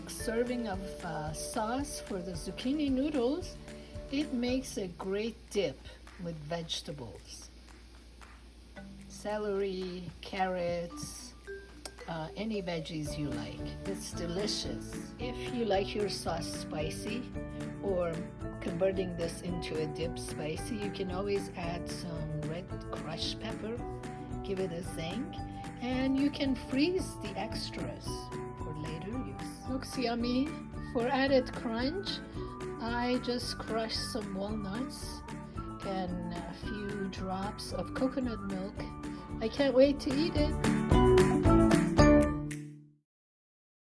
big serving of sauce for the zucchini noodles. It makes a great dip with vegetables. Celery, carrots, any veggies you like. It's delicious. If you like your sauce spicy or converting this into a dip spicy, you can always add some red crushed pepper, give it a zing, and you can freeze the extras for later use. Looks yummy. For added crunch, I just crushed some walnuts and a few drops of coconut milk. I can't wait to eat it.